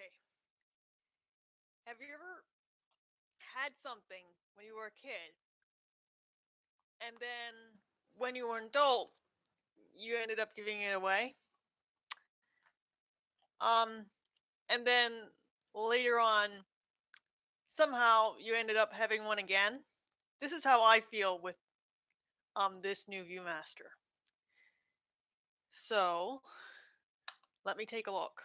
Okay. Have you ever had something when you were a kid, and then when you were an adult, you ended up giving it away? Um, and then later on, somehow you ended up having one again? This is how I feel with this new ViewMaster. So let me take a look.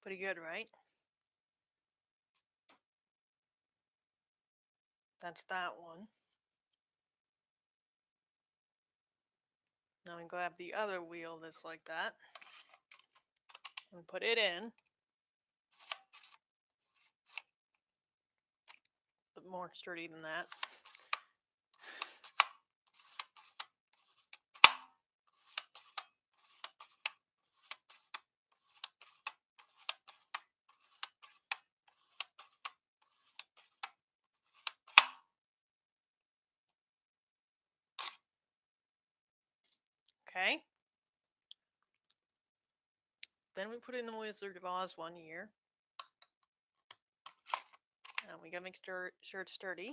Pretty good, right? That's that one. Now we grab the other wheel that's like that and put it in. But more sturdy than that. Okay. Then we put in the Wizard of Oz one here. And we gotta make sure it's sturdy.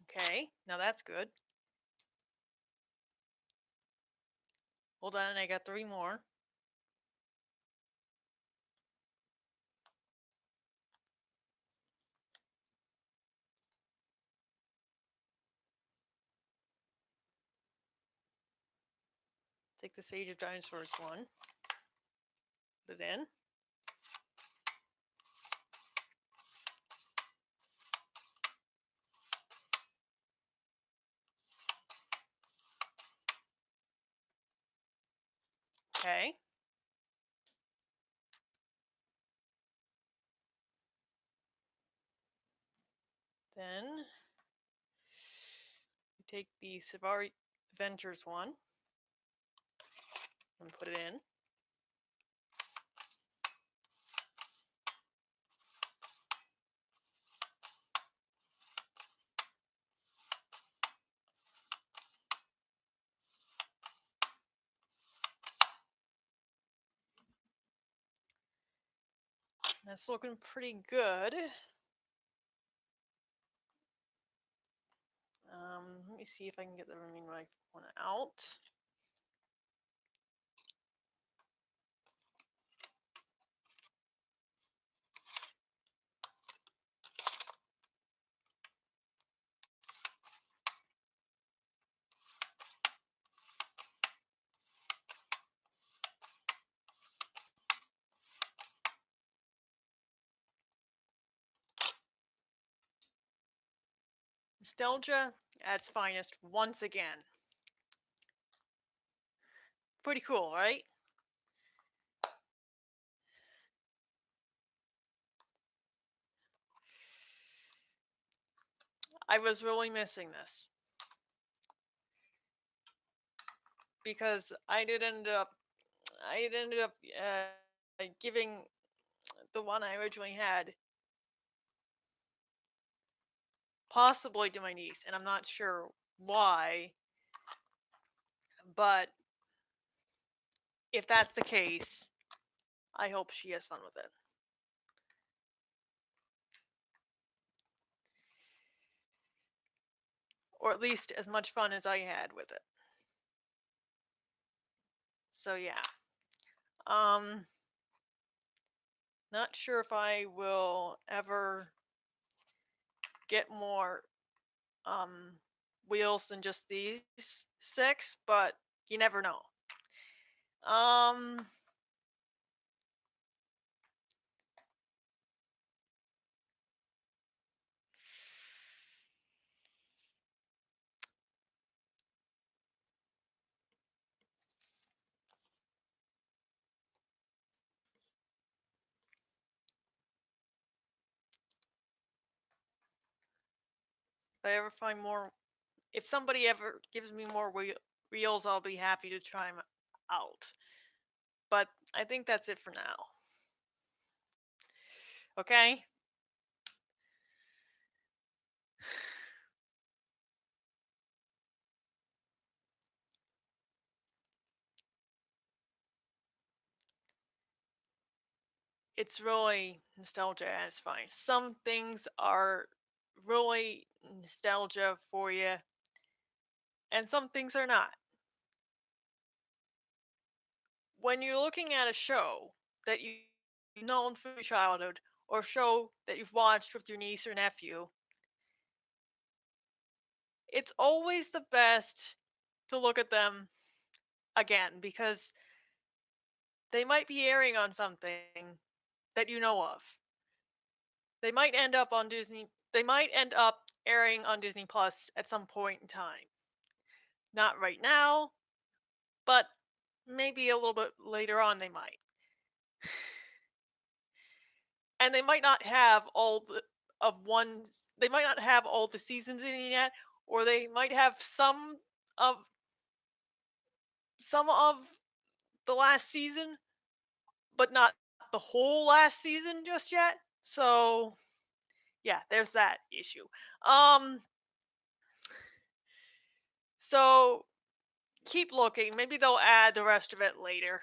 Okay, now that's good. Hold on, I got 3 more. Take the Sage of Dinosaurs one. Put it in. Okay. Then we take the Safari Adventures one and put it in. That's looking pretty good. Let me see if I can get the remaining one out. Nostalgia at its finest once again. Pretty cool, right? I was really missing this. Because I did end up giving the one I originally had possibly to my niece, and I'm not sure why, but if that's the case, I hope she has fun with it. Or at least as much fun as I had with it. So yeah. Not sure if I will ever get more wheels than just these 6, but you never know. If I ever find more, if somebody ever gives me more reels, I'll be happy to try them out. But I think that's it for now. Okay? It's really nostalgia at its finest. Some things are really nostalgia for you, and some things are not. When you're looking at a show that you've known from your childhood, or a show that you've watched with your niece or nephew, it's always the best to look at them again because they might be airing on something that you know of. They might end up on Disney. They might end up airing on Disney Plus at some point in time. Not right now, but maybe a little bit later on they might. And they might not have all the of ones. They might not have all the seasons in it yet, or they might have of some of the last season, but not the whole last season just yet. So yeah, there's that issue. Um, so keep looking. Maybe they'll add the rest of it later.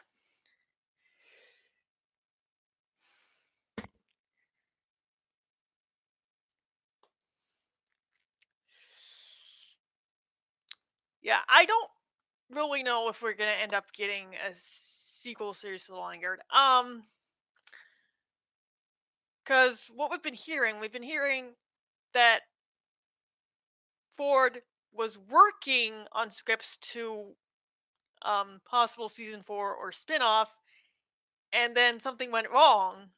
Yeah, I don't really know if we're gonna end up getting a sequel series to The Lion Guard. Because what we've been hearing that Ford was working on scripts to possible season 4 or spin-off, and then something went wrong,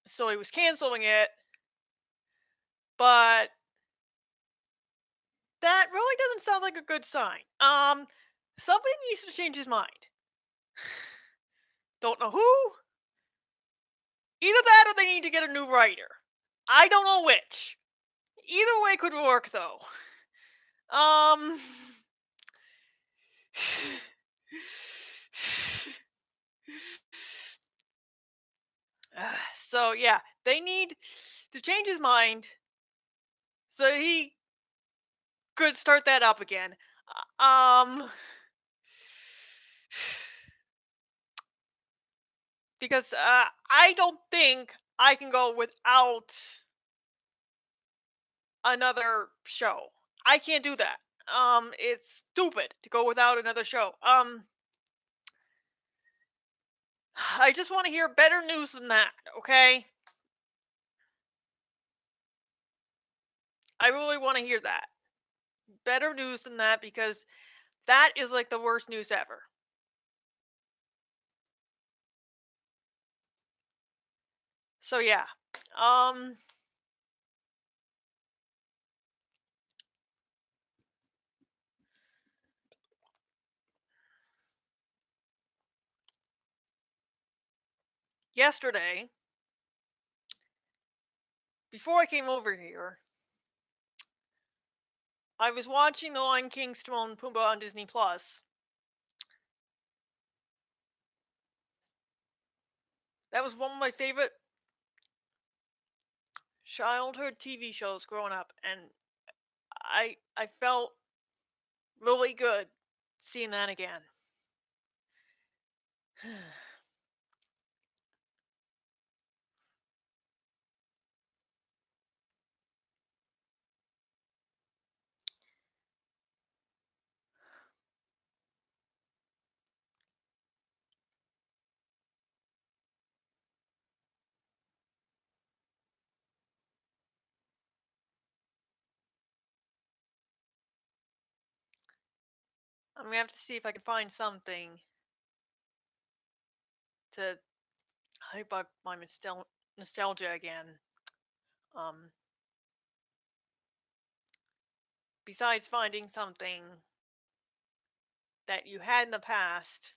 so he was canceling it. But that really doesn't sound like a good sign. Somebody needs to change his mind. Don't know who. Either that or they need to get a new writer. I don't know which. Either way could work though. Um so yeah, they need to change his mind so he could start that up again. Um because I don't think I can go without another show. I can't do that. It's stupid to go without another show. I just want to hear better news than that, okay? I really want to hear that. Better news than that because that is like the worst news ever. So yeah. Um Yesterday, before I came over here, I was watching The Lion King, Timon and Pumbaa on Disney Plus. That was one of my favorite childhood TV shows growing up, and I felt really good seeing that again. I'm gonna have to see if I can find something to hype up my nostalgia again. Um, Besides finding something that you had in the past,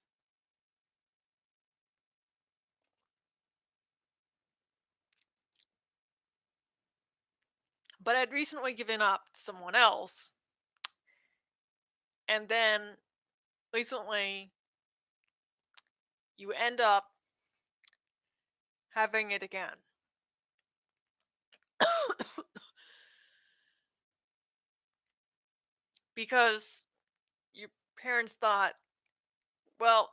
But I'd recently given up to someone else, and then recently you end up having it again. Because your parents thought, well,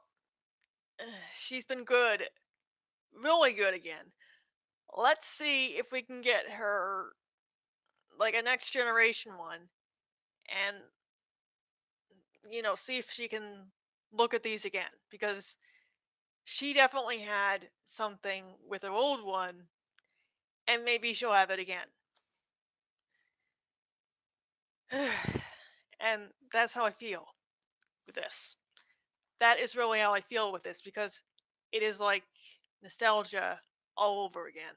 she's been good, really good again. Let's see if we can get her like a next generation one and see if she can look at these again because she definitely had something with her old one and maybe she'll have it again. And that's how I feel with this. That is really how I feel with this because it is like nostalgia all over again.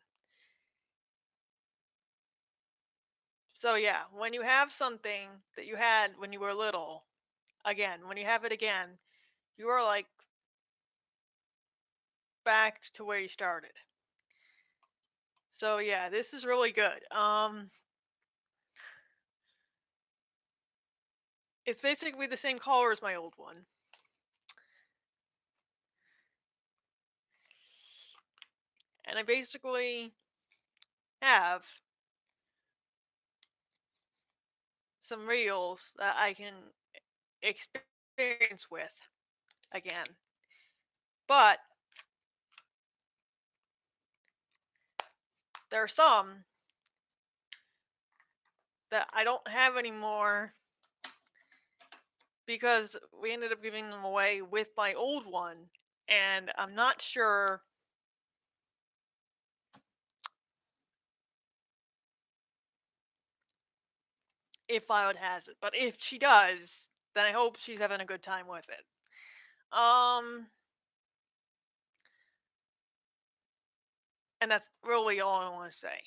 So yeah, when you have something that you had when you were little, again, when you have it again, you are like back to where you started. So yeah, this is really good. It's basically the same color as my old one. And I basically have some reels that I can experience with again. But there are some that I don't have anymore because we ended up giving them away with my old one, and I'm not sure if Violet has it. But if she does, then I hope she's having a good time with it. And that's really all I want to say.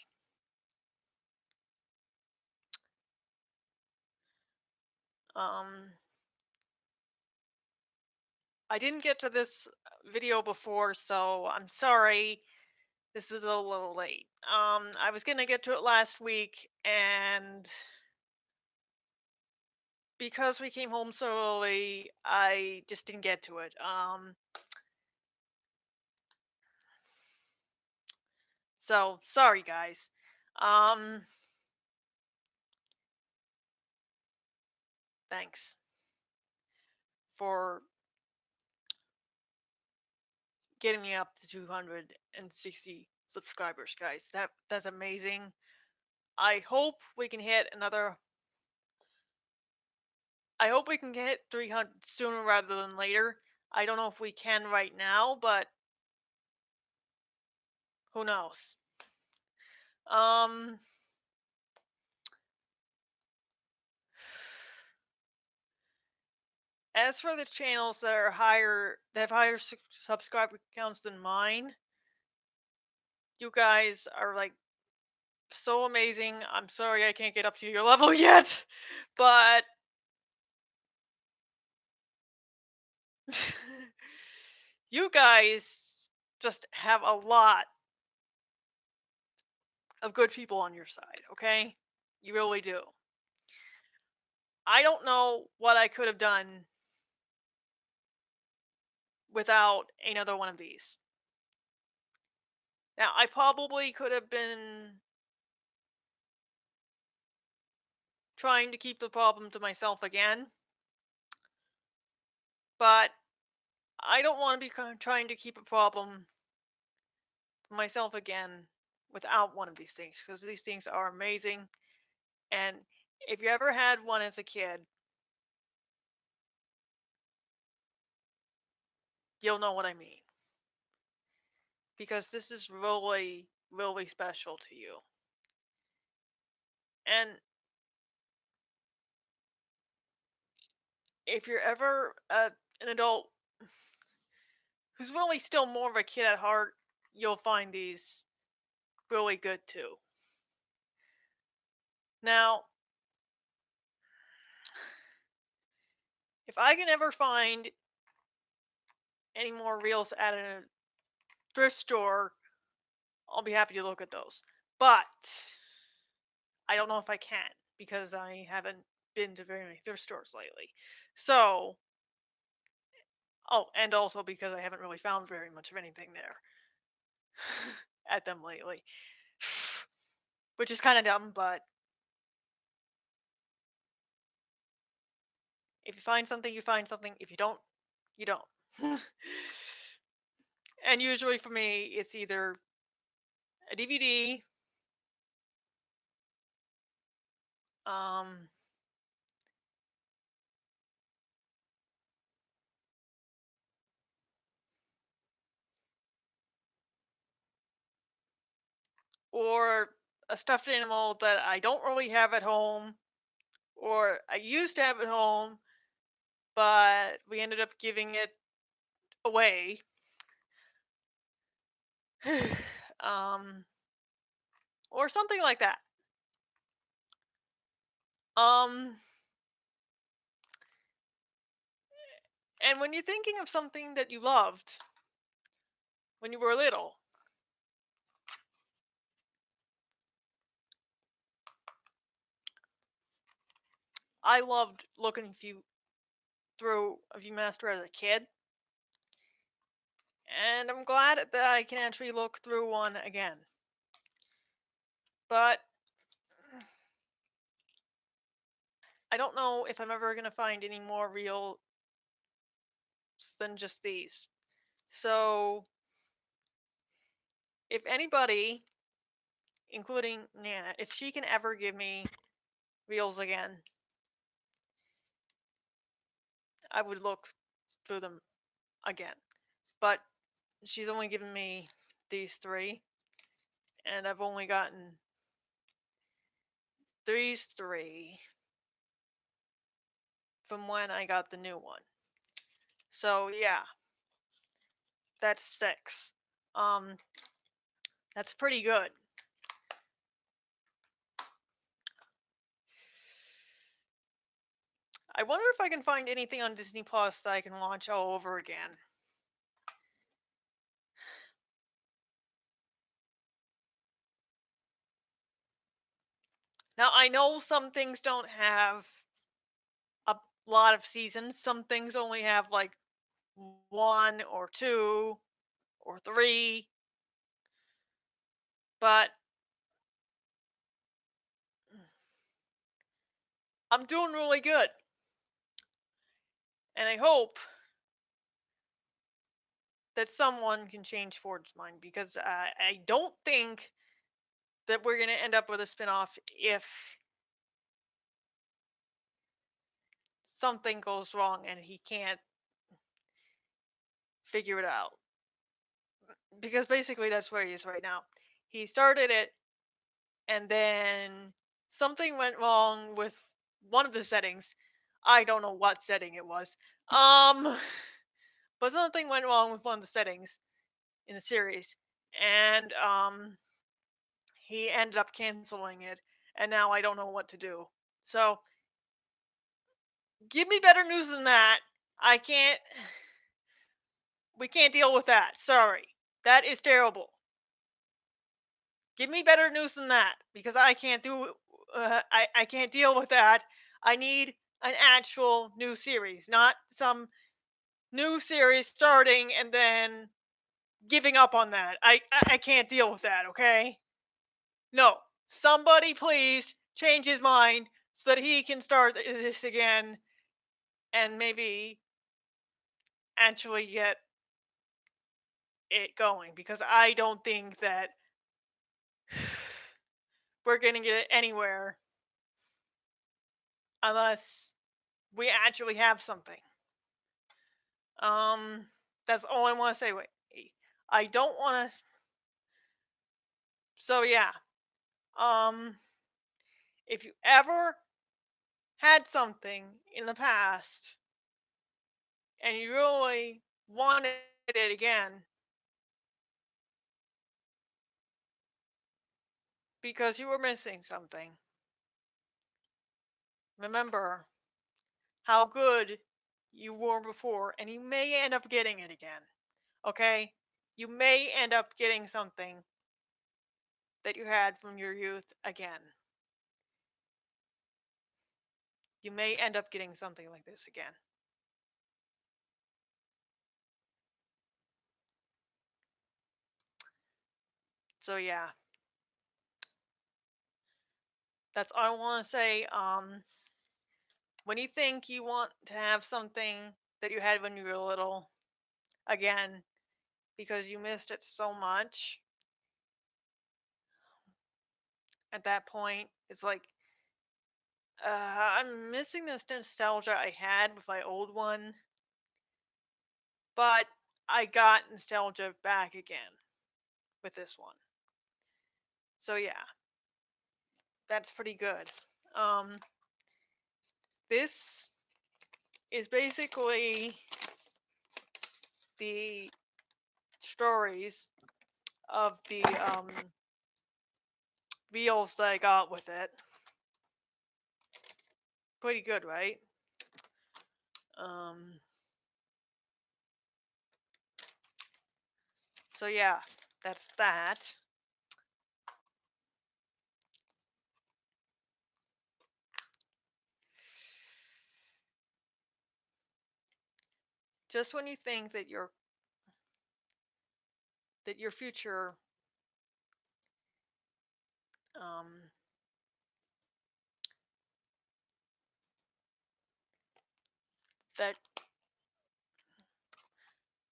Um, I didn't get to this video before, so I'm sorry. This is a little late. I was gonna get to it last week, and because we came home so early, I just didn't get to it. So sorry, guys. Um, Thanks for getting me up to 260 subscribers, guys. That's amazing. I hope we can hit another. I hope we can get 300 sooner rather than later. I don't know if we can right now, but who knows? Um, as for the channels that are higher, that have higher subscriber counts than mine, you guys are like so amazing. I'm sorry I can't get up to your level yet, but you guys just have a lot of good people on your side, okay? You really do. I don't know what I could have done without another one of these. Now, I probably could have been trying to keep the problem to myself again, but I don't want to be trying to keep a problem to myself again without one of these things because these things are amazing. And if you ever had one as a kid, you'll know what I mean. Because this is really, really special to you. And if you're ever an adult who's really still more of a kid at heart, you'll find these really good too. Now, if I can ever find any more reels at a thrift store, I'll be happy to look at those. But I don't know if I can because I haven't been to very many thrift stores lately. So, oh, and also because I haven't really found very much of anything there at them lately, which is kind of dumb. But if you find something, you find something. If you don't, you don't. And usually for me, it's either a DVD, um, or a stuffed animal that I don't really have at home, or I used to have at home, but we ended up giving it away. um, or something like that. Um, and when you're thinking of something that you loved when you were little, I loved looking through a Viewmaster as a kid, and I'm glad that I can actually look through one again. But I don't know if I'm ever gonna find any more reels than just these. So if anybody, including Nana, if she can ever give me reels again, I would look through them again. But she's only given me these three, and I've only gotten these three from when I got the new one. So yeah, that's six. Um, that's pretty good. I wonder if I can find anything on Disney Plus that I can watch all over again. Now I know some things don't have a lot of seasons. Some things only have like one or two or three, but I'm doing really good. And I hope that someone can change Ford's mind because I don't think that we're going to end up with a spinoff if something goes wrong and he can't figure it out. Because basically that's where he is right now. He started it and then something went wrong with one of the settings. I don't know what setting it was. But something went wrong with one of the settings in the series, and he ended up canceling it, and now I don't know what to do. So give me better news than that. I can't. We can't deal with that. Sorry, that is terrible. Give me better news than that because I can't do. I can't deal with that. I need an actual new series, not some new series starting and then giving up on that. I can't deal with that. Okay. No, somebody please change his mind so that he can start this again and maybe actually get it going because I don't think that we're going to get anywhere unless we actually have something. Um that's all I want to say. Wait. I don't want to. So yeah. Um if you ever had something in the past and you really wanted it again because you were missing something, remember how good you were before, and you may end up getting it again. Okay? You may end up getting something that you had from your youth again. you may end up getting something like this again. So yeah, that's all I want to say. When you think you want to have something that you had when you were little again because you missed it so much, at that point, it's like, I'm missing this nostalgia I had with my old one, but I got nostalgia back again with this one. So yeah, that's pretty good. This is basically the stories of the reels that I got with it. Pretty good, right? So yeah, that's that. Just when you think that your future that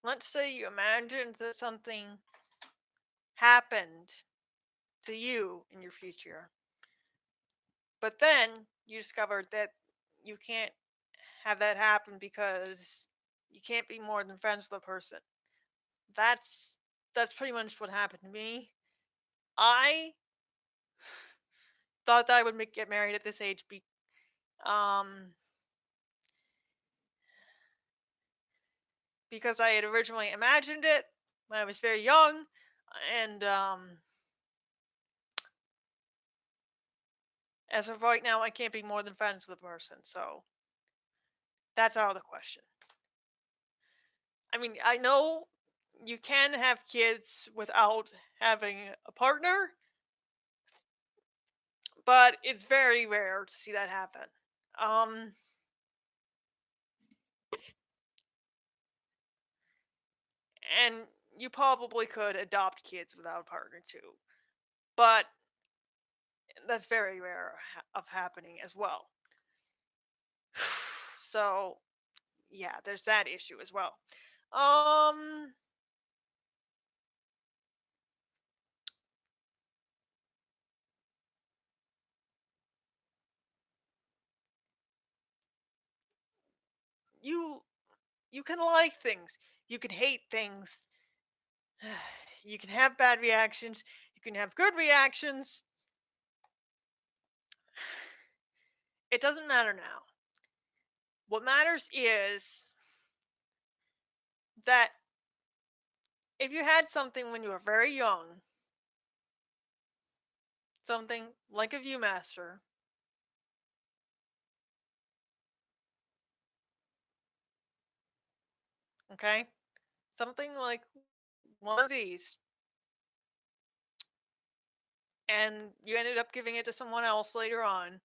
let's say you imagined that something happened to you in your future, but then you discovered that you can't have that happen because you can't be more than friends with a person. That's that's pretty much what happened to me. I thought that I would get married at this age um because I had originally imagined it when I was very young, and as of right now, I can't be more than friends with a person, so that's out of the question. I mean, I know you can have kids without having a partner, but it's very rare to see that happen. Um, and you probably could adopt kids without a partner too, but that's very rare of happening as well. So, yeah, there's that issue as well. Um, you you can like things, you can hate things, you can have bad reactions, you can have good reactions. It doesn't matter now. What matters is that if you had something when you were very young, something like a Viewmaster, okay? Something like one of these, and you ended up giving it to someone else later on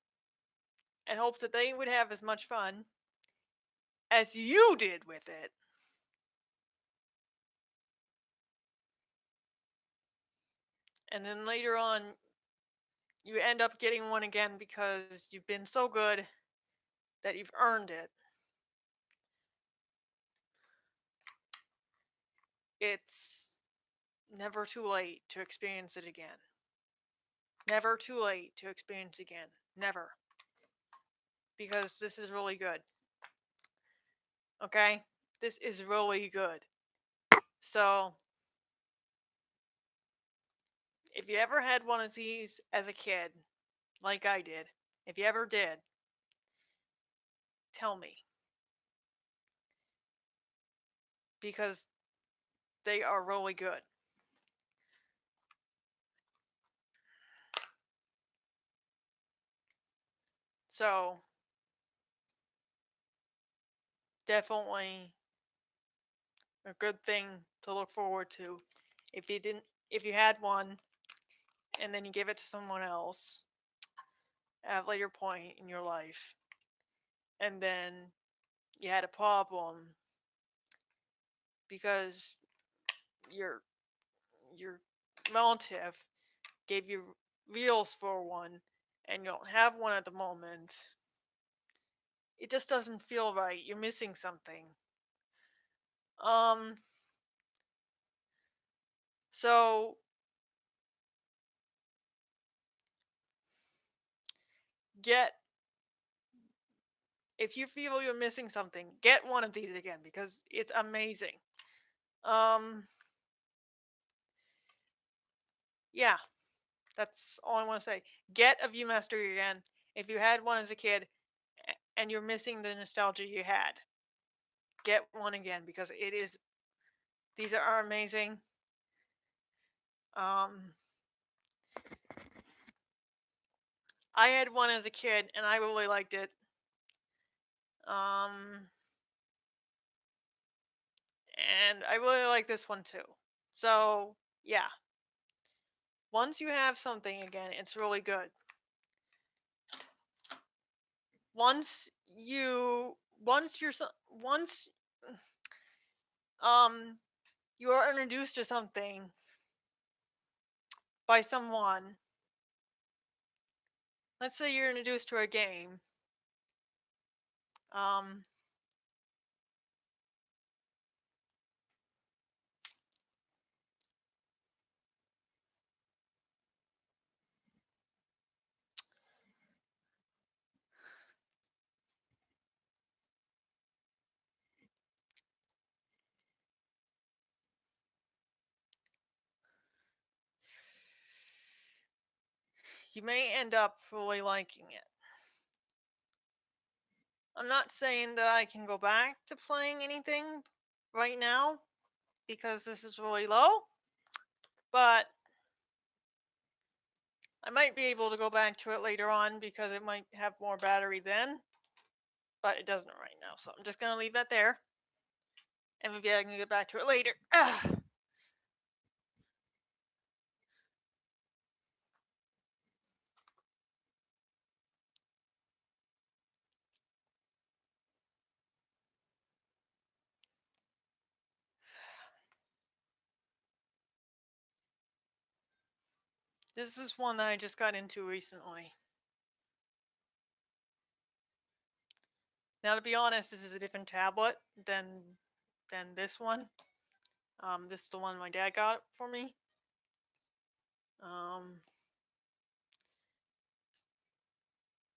and hoped that they would have as much fun as you did with it. And then later on, you end up getting one again because you've been so good that you've earned it. It's never too late to experience it again. Never too late to experience again. Never. Because this is really good. Okay? This is really good. So, if you ever had one of these as a kid, like I did, if you ever did, tell me. Because they are really good. So, definitely a good thing to look forward to. If you had one and then you give it to someone else at a later point in your life, and then you had a problem because your your relative gave you reels for one and you don't have one at the moment, it just doesn't feel right. You're missing something. Um so get if you feel you're missing something, get one of these again because it's amazing. Um yeah, that's all I want to say. Get a Viewmaster again if you had one as a kid and you're missing the nostalgia you had. Get one again because it is these are amazing. Um I had one as a kid and I really liked it. Um and I really like this one too. So, yeah. Once you have something again, it's really good. Once you once you're once um you are introduced to something by someone, let's say you're introduced to a game, um you may end up really liking it. I'm not saying that I can go back to playing anything right now because this is really low, but I might be able to go back to it later on because it might have more battery then, but it doesn't right now. So I'm just going to leave that there, and maybe I can get back to it later. This is one that I just got into recently. Now, to be honest, this is a different tablet than this one. This is the one my dad got for me. Um,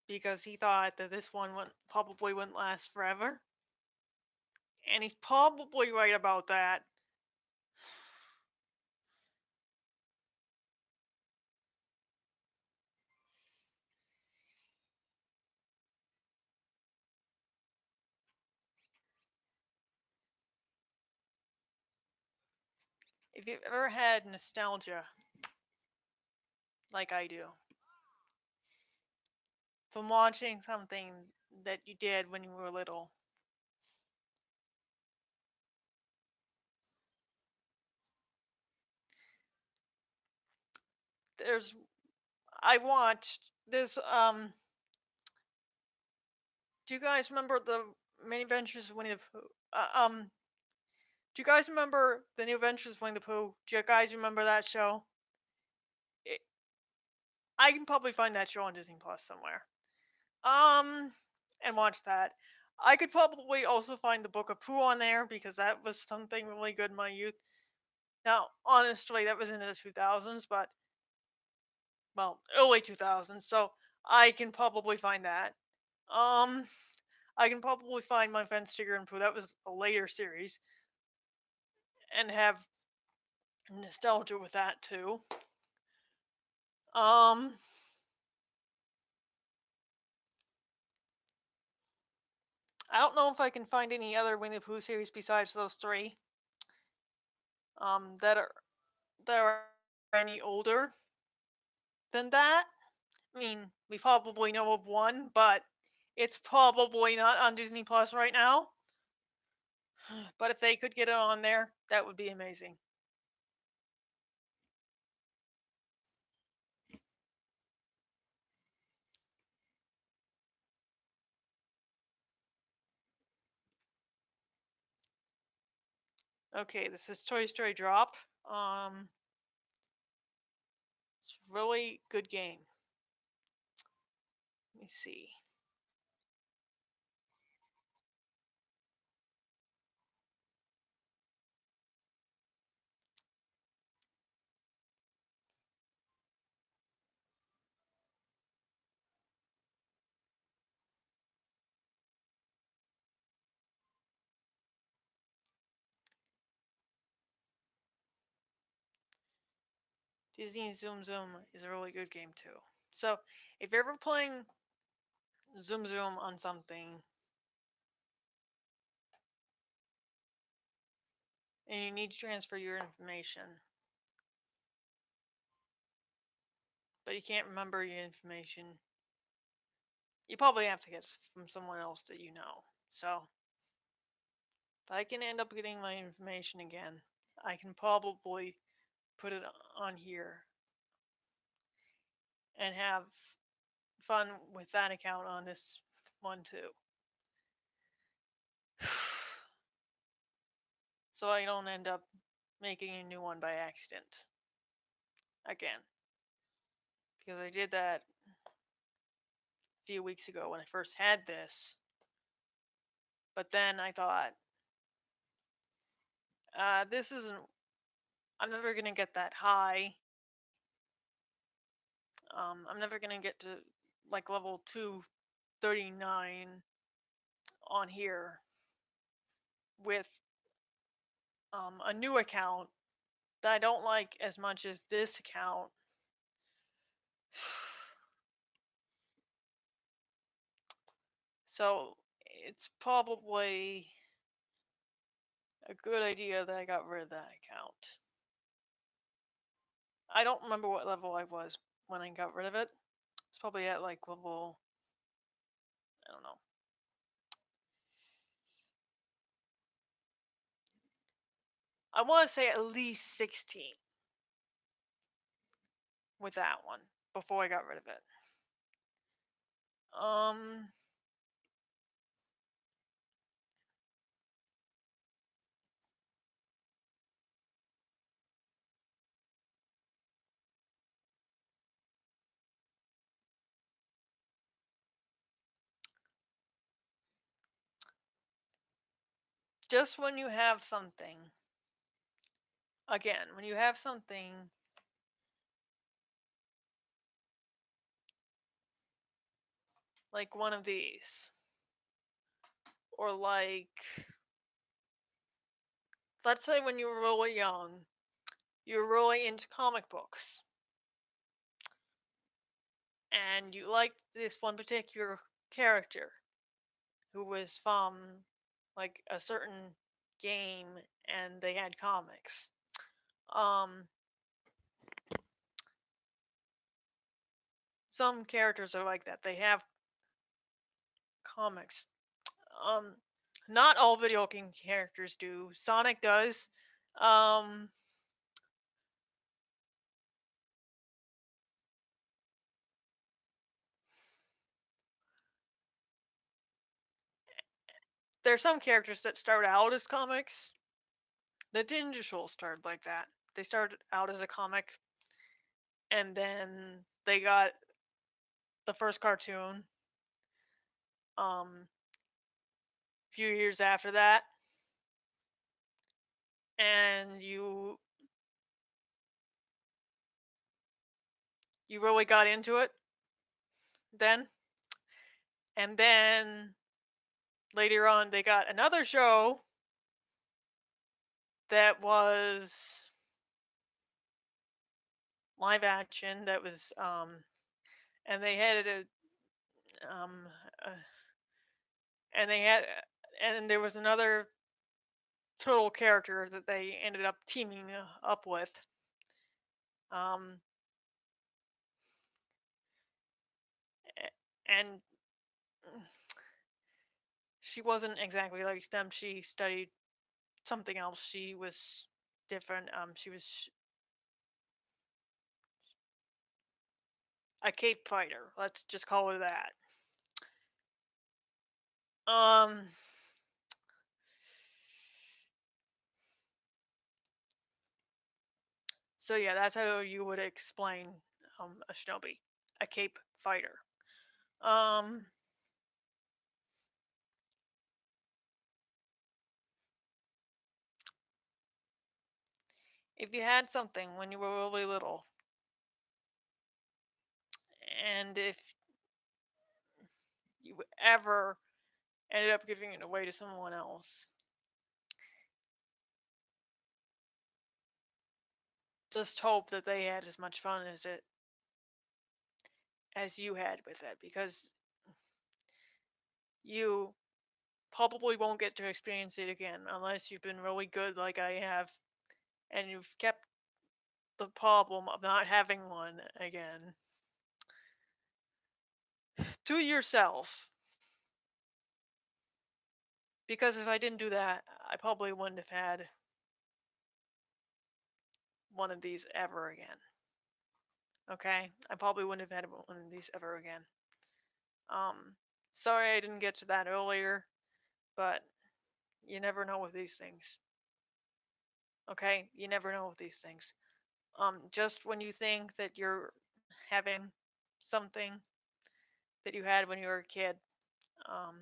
because he thought that this one probably wouldn't last forever. And he's probably right about that. If you've ever had nostalgia, like I do, from watching something that you did when you were little, there's I watched this do you guys remember the Many Adventures of Winnie the Pooh? Do you guys remember the New Adventures of Winnie the Pooh? Do you guys remember that show? It, I can probably find that show on Disney Plus somewhere. Um, and watch that. I could probably also find the Book of Pooh on there because that was something really good in my youth. Now, honestly, that was in the 2000s, but well, early 2000s, so I can probably find that. Um, I can probably find My Friend Sticker and Pooh. That was a later series, and have nostalgia with that too. Um, I don't know if I can find any other Winnie the Pooh series besides those three. That are any older than that. I mean, we probably know of one, but it's probably not on Disney Plus right now. But if they could get it on there, that would be amazing. Okay, this is Toy Story Drop. It's a really good game. Let me see. Disney Zoom Zoom is a really good game too. So, if you're ever playing Zoom Zoom on something and you need to transfer your information, but you can't remember your information, you probably have to get it from someone else that you know. So, if I can end up getting my information again, I can probably put it on here and have fun with that account on this one too. So I don't end up making a new one by accident again. Because I did that a few weeks ago when I first had this. But then I thought, this isn't. I'm never gonna get that high. I'm never gonna get to like level 239 on here with a new account that I don't like as much as this account. So it's probably a good idea that I got rid of that account. I don't remember what level I was when I got rid of it. It's probably at like level, I don't know. I want to say at least 16 with that one before I got rid of it. Um, just when you have something, again, when you have something like one of these, or like, let's say when you were really young, you were really into comic books, and you liked this one particular character who was from like a certain game and they had comics. Some characters are like that. They have comics. Um, Not all video game characters do. Sonic does. Um, there are some characters that start out as comics. The Ninja Scroll started like that. They started out as a comic, and then they got the first cartoon. A few years after that, and you really got into it then, and then later on they got another show that was live action that was and they had um uh, and they had and there was another total character that they ended up teaming up with um and she wasn't exactly like them. She studied something else. She was different. She was a cape fighter, let's just call her that. um So yeah, that's how you would explain a shinobi, a cape fighter. Um, if you had something when you were really little, and if you ever ended up giving it away to someone else, just hope that they had as much fun as you had with it, because you probably won't get to experience it again unless you've been really good like I have, and you've kept the problem of not having one again to yourself. Because if I didn't do that, I probably wouldn't have had one of these ever again. Okay? I probably wouldn't have had one of these ever again. Um, sorry I didn't get to that earlier, but you never know with these things. Okay? You never know with these things. Just when you think that you're having something that you had when you were a kid, um,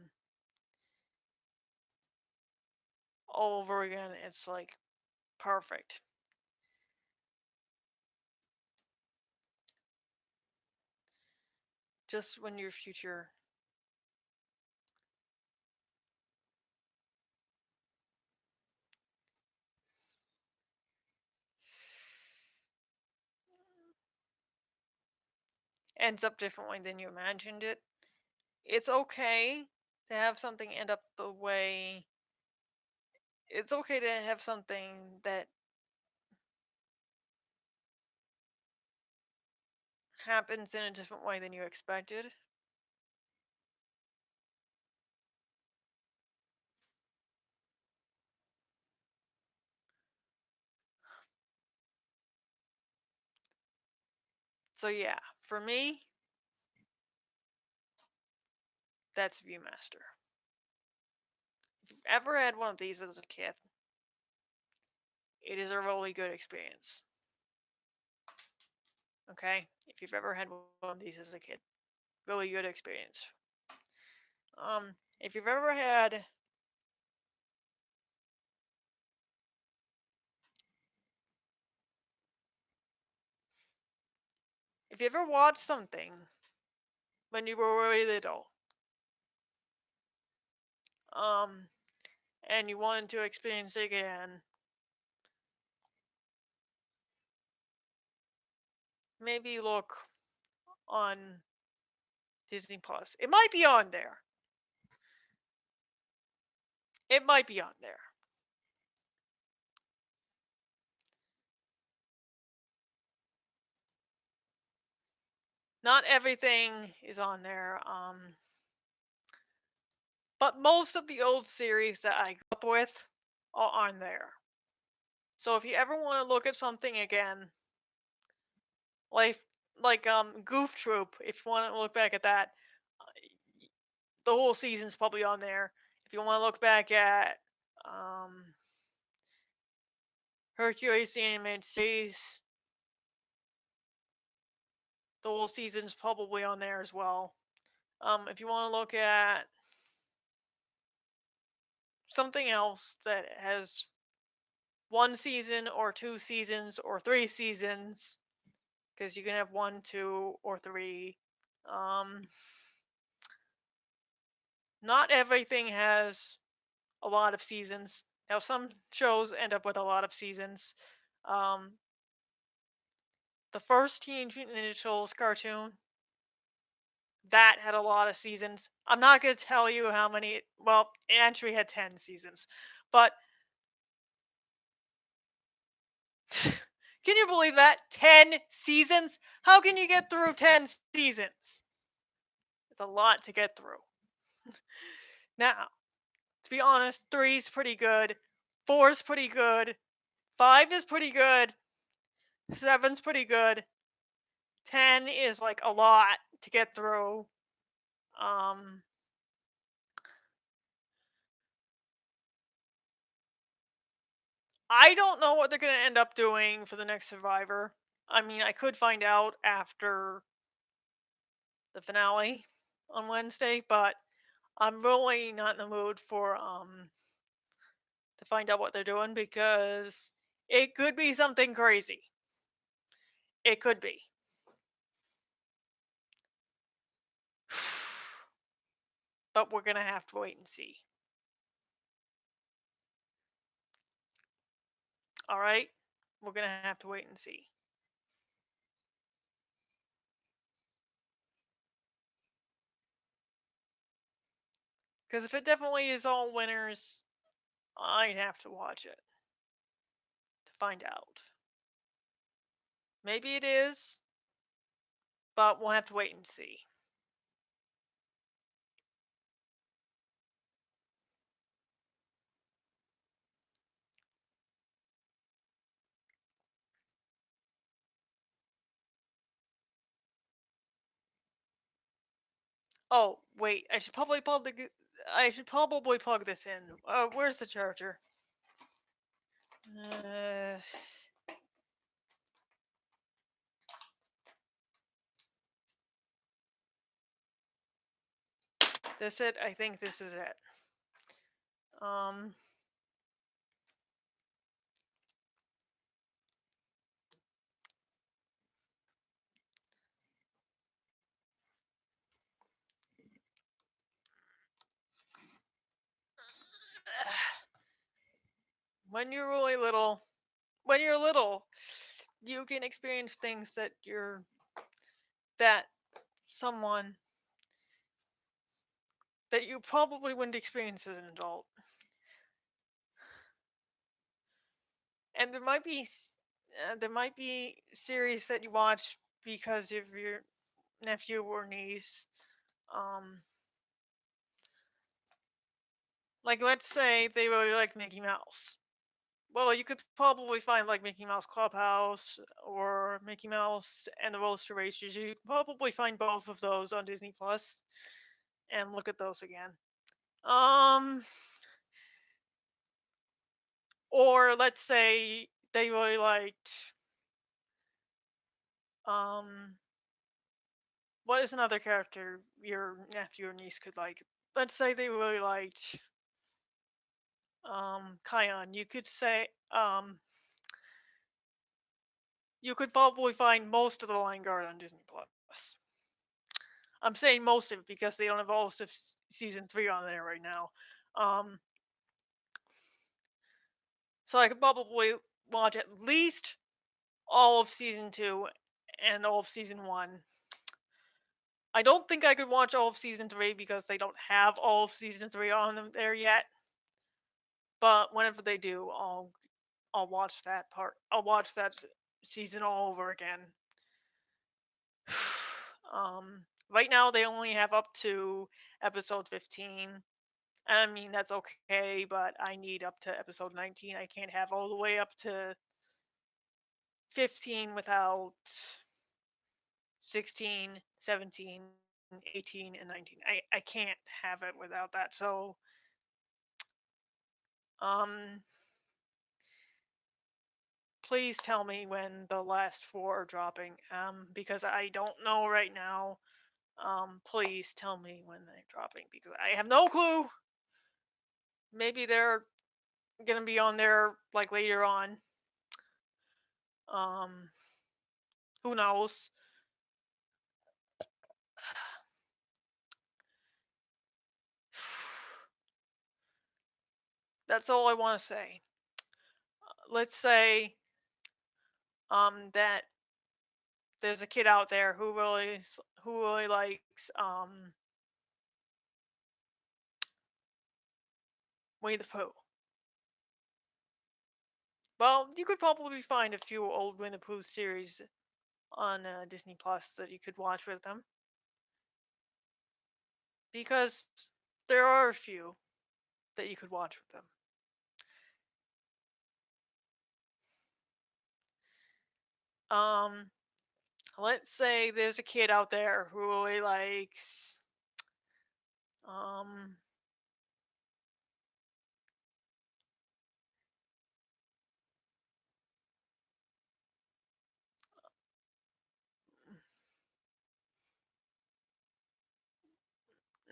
all over again, it's like perfect. Just when your future ends up differently than you imagined it, it's okay to have something end up the way. It's okay to have something that happens in a different way than you expected. So yeah, for me, that's Viewmaster. If you've ever had one of these as a kid, it is a really good experience. Okay? If you've ever had one of these as a kid, really good experience. If you've ever had if you ever watched something when you were really little, um, and you wanted to experience it again, maybe look on Disney Plus. It might be on there. It might be on there. Not everything is on there, but most of the old series that I grew up with are on there. So if you ever want to look at something again, like Goof Troop, if you want to look back at that, uh, the whole season's probably on there. If you want to look back at Hercules the Animated Series, the whole season's probably on there as well. If you want to look at something else that has one season or two seasons or three seasons, because you can have one, two, or three. Um, not everything has a lot of seasons. Now, some shows end up with a lot of seasons. Um, the first Teenage Mutant Ninja Turtles cartoon, that had a lot of seasons. I'm not going to tell you how many. Well, it actually had 10 seasons. But can you believe that? 10 seasons? How can you get through 10 seasons? It's a lot to get through. Now, to be honest, 3's pretty good. 4's pretty good. 5 is pretty good. 7's pretty good. 10 is like a lot to get through. I don't know what they're gonna end up doing for the next Survivor. I mean, I could find out after the finale on Wednesday, but I'm really not in the mood for to find out what they're doing because it could be something crazy. It could be. But we're gonna have to wait and see. All right? We're gonna have to wait and see. Because if it definitely is all winners, I'd have to watch it to find out. Maybe it is, but we'll have to wait and see. Oh, wait, I should probably plug this in. Where's the charger? Uh, this it? I think this is it. Um, when you're really little, when you're little, you can experience things that someone that you probably wouldn't experience as an adult. And there might be series that you watch because of your nephew or niece. Um, like let's say they really like Mickey Mouse. Well, you could probably find like Mickey Mouse Clubhouse or Mickey Mouse and the Roller Racers. You could probably find both of those on Disney Plus and look at those again. Um, or let's say they really liked um what is another character your nephew or niece could like? Let's say they really liked Kion. You could probably find most of the Line Guard on Disney Plus. I'm saying most of it because they don't have all of season 3 on there right now. Um so I could probably watch at least all of season 2 and all of season 1. I don't think I could watch all of season 3 because they don't have all of season 3 on them there yet. But whenever they do, I'll watch that part. I'll watch that season all over again. Right now they only have up to episode 15. And I mean that's okay, but I need up to episode 19. I can't have all the way up to 15 without 16, 17, 18 and 19. I can't have it without that. So um please tell me when the last 4 are dropping because I don't know right now. Please tell me when they're dropping because I have no clue. Maybe they're gonna be on there like later on. Um, who knows? That's all I want to say. Let's say that there's a kid out there who really likes Winnie the Pooh. Well, you could probably find a few old Winnie the Pooh series on Disney Plus that you could watch with them because there are a few that you could watch with them. Um, let's say there's a kid out there who really likes um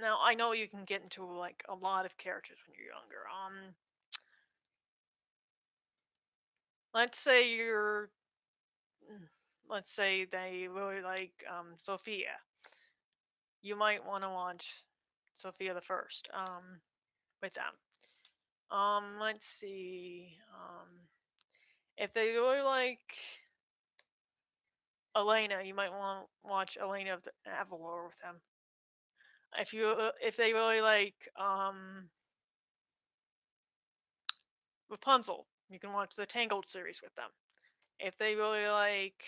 Now I know you can get into like a lot of characters when you're younger. Let's say you're, mm, let's say they really like Sophia. You might want to watch Sophia the First with them. Let's see. If they really like Elena, you might want to watch Elena of the Avalor with them. If they really like Rapunzel, you can watch the Tangled series with them. If they really like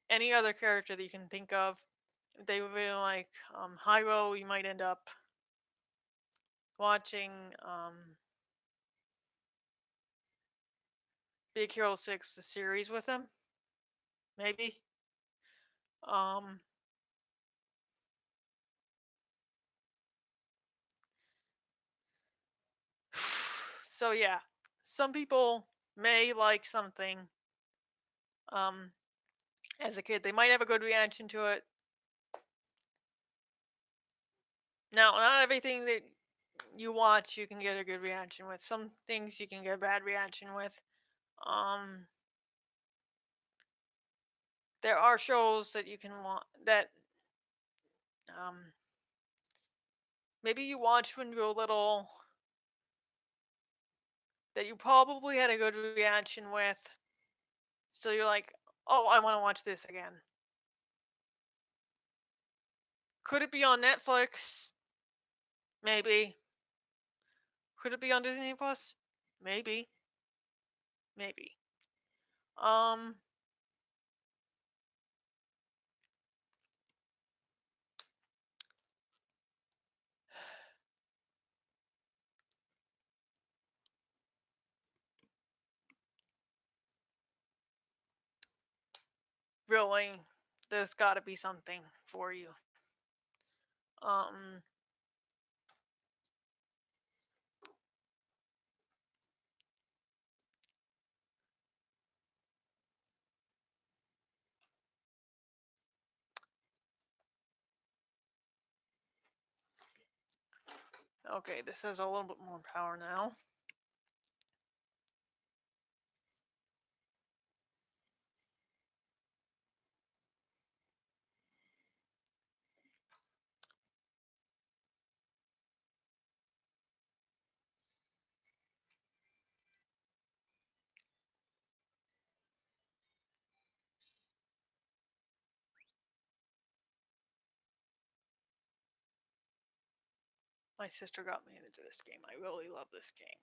any other character that you can think of, if they really like Hyro, you might end up watching Big Hero 6, the series with them. Maybe. Um, so yeah, some people may like something as a kid. They might have a good reaction to it. Now, not everything that you watch you can get a good reaction with. Some things you can get a bad reaction with. There are shows that you can watch that maybe you watched when you were little that you probably had a good reaction with. So you're like, oh, I want to watch this again. Could it be on Netflix? Maybe. Could it be on Disney Plus? Maybe. Maybe. Really, there's got to be something for you. Um, okay, this has a little bit more power now. My sister got me into this game. I really love this game.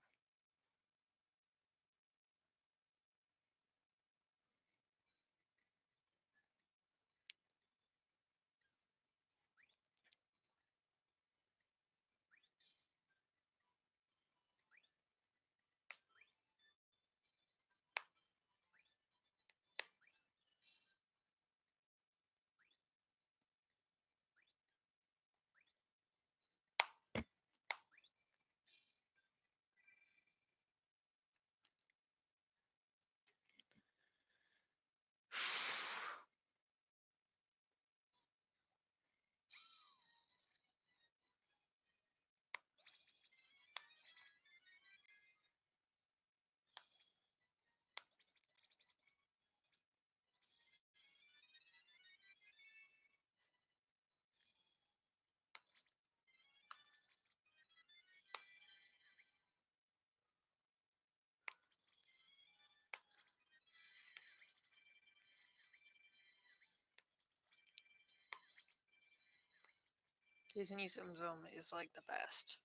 Disney Zoom Zoom is like the best.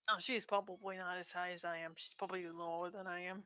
Oh, she's probably not as high as I am. She's probably lower than I am.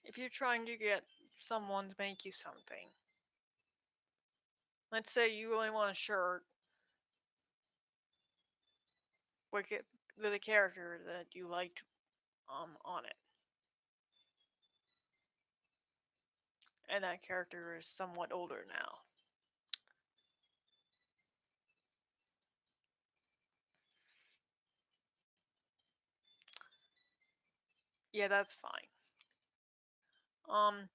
if you're trying to get someone to make you something, let's say you really want a shirt with a character that you liked on it, and that character is somewhat older now. Yeah, that's fine. Um,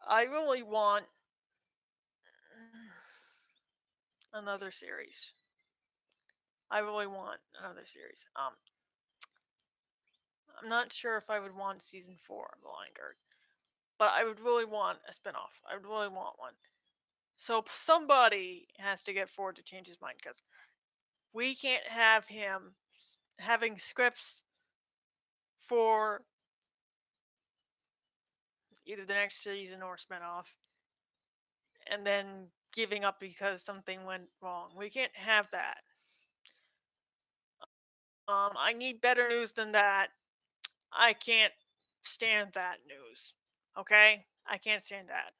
I really want another series. I really want another series. I'm not sure if I would want season 4 of The Lion Guard, but I would really want a spinoff. I would really want one. So somebody has to get Ford to change his mind, because we can't have him having scripts for either the next season or spinoff, and then giving up because something went wrong. We can't have that. I need better news than that. I can't stand that news. Okay? I can't stand that.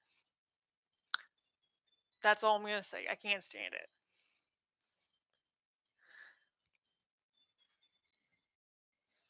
That's all I'm gonna say. I can't stand it.